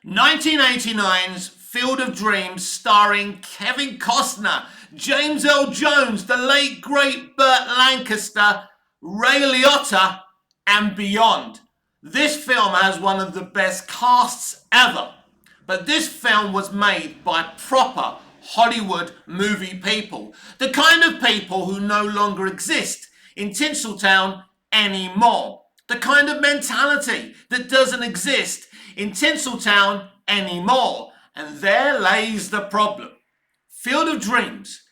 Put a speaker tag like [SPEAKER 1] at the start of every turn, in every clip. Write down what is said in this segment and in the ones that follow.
[SPEAKER 1] 1989's Field of Dreams, starring Kevin Costner, James Earl Jones, the late great Burt Lancaster, Ray Liotta, and beyond. This film has one of the best casts ever, but this film was made by proper Hollywood movie people, the kind of people who no longer exist in Tinseltown anymore, the kind of mentality that doesn't exist in Tinseltown anymore. And there lays the problem. Field of Dreams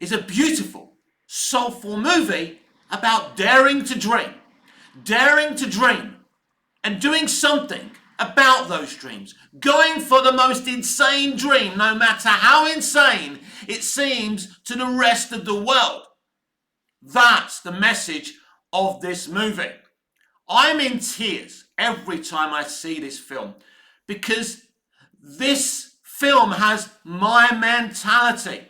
[SPEAKER 1] is a beautiful, soulful movie about daring to dream, and doing something about those dreams, going for the most insane dream, no matter how insane it seems to the rest of the world. That's the message of this movie. I'm in tears every time I see this film because this film has my mentality.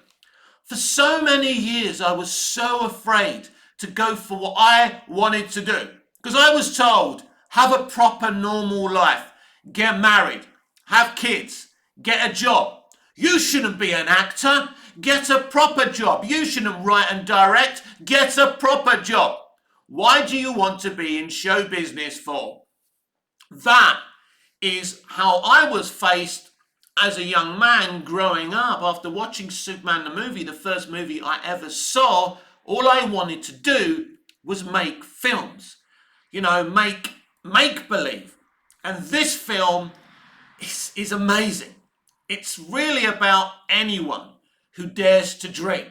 [SPEAKER 1] For so many years, I was so afraid to go for what I wanted to do because I was told, have a proper normal life, get married, have kids, get a job. You shouldn't be an actor, get a proper job. You shouldn't write and direct, get a proper job. Why do you want to be in show business for? That is how I was faced as a young man growing up. After watching Superman the movie, the first movie I ever saw, all I wanted to do was make films. Make believe. And this film is amazing. It's really about anyone who dares to dream.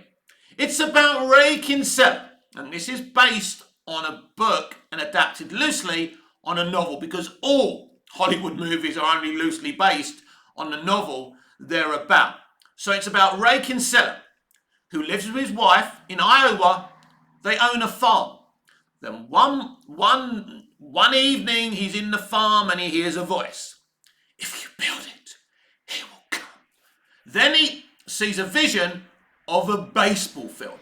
[SPEAKER 1] It's about Ray Kinsella, and this is based on a book and adapted loosely on a novel, because all Hollywood movies are only loosely based on the novel they're about. So it's about Ray Kinsella, who lives with his wife in Iowa. They own a farm. Then one evening he's in the farm and he hears a voice. If you build it, he will come. Then he sees a vision of a baseball field.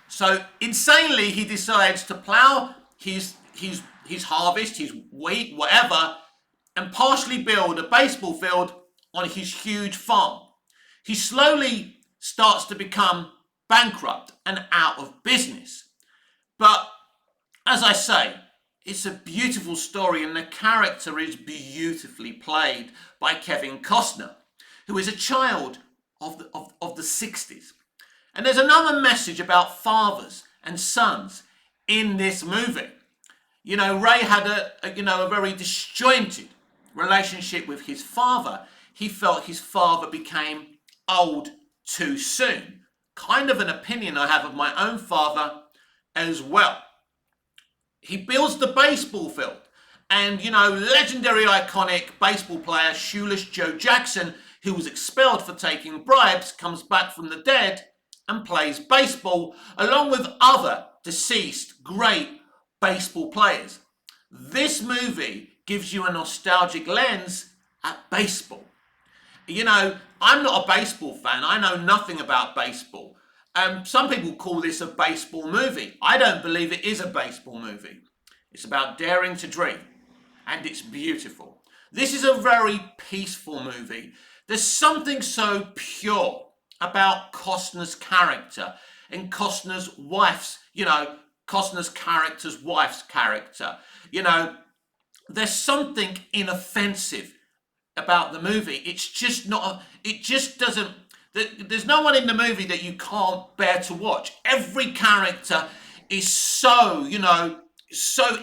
[SPEAKER 1] So insanely he decides to plough his harvest, his wheat, whatever, and partially build a baseball field on his huge farm. He slowly starts to become bankrupt and out of business. But as I say, it's a beautiful story, and the character is beautifully played by Kevin Costner, who is a child of the 60s. And there's another message about fathers and sons in this movie. Ray had a very disjointed relationship with his father. He felt his father became old too soon. Kind of an opinion I have of my own father as well. He builds the baseball field, and legendary iconic baseball player Shoeless Joe Jackson, who was expelled for taking bribes, comes back from the dead and plays baseball along with other deceased great baseball players. This movie gives you a nostalgic lens at baseball. I'm not a baseball fan. I know nothing about baseball. Some people call this a baseball movie. I don't believe it is a baseball movie. It's about daring to dream, and it's beautiful. This is a very peaceful movie. There's something so pure about Costner's character and Costner's character's wife's character. There's something inoffensive about the movie. It's just not, it just doesn't, there's no one in the movie that you can't bear to watch. Every character is so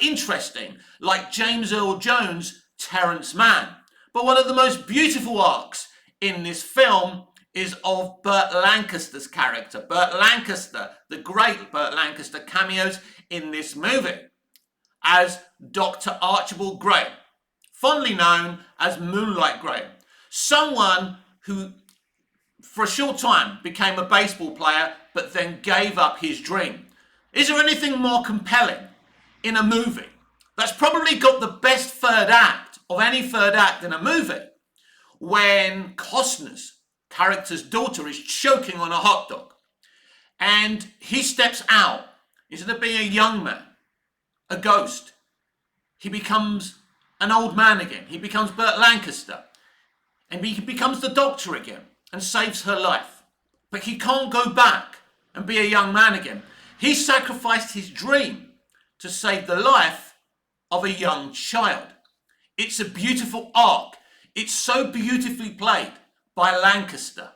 [SPEAKER 1] interesting, like James Earl Jones, Terrence Mann. But one of the most beautiful arcs in this film is of Burt Lancaster's character. Burt Lancaster, the great Burt Lancaster, cameos in this movie as Dr. Archibald Graham, fondly known as Moonlight Graham, someone who for a short time became a baseball player but then gave up his dream. Is there anything more compelling in a movie that's probably got the best third act of any third act in a movie, when Costner's character's daughter is choking on a hot dog and he steps out? Instead of being a young man, a ghost, he becomes an old man again. He becomes Burt Lancaster. and he becomes the doctor again and saves her life. But he can't go back and be a young man again. He sacrificed his dream to save the life of a young child. It's a beautiful arc. It's so beautifully played by Lancaster.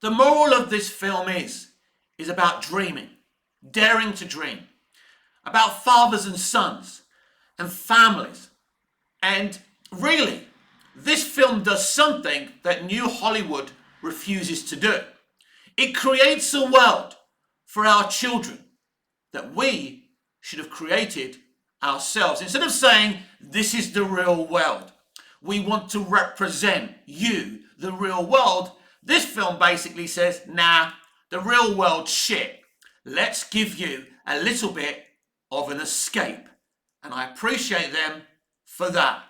[SPEAKER 1] The moral of this film is about dreaming, daring to dream, about fathers and sons and families. And really, this film does something that New Hollywood refuses to do. It creates a world for our children that we should have created ourselves. Instead of saying, this is the real world, we want to represent you, the real world, this film basically says, nah, the real world's shit. Let's give you a little bit of an escape. And I appreciate them for that.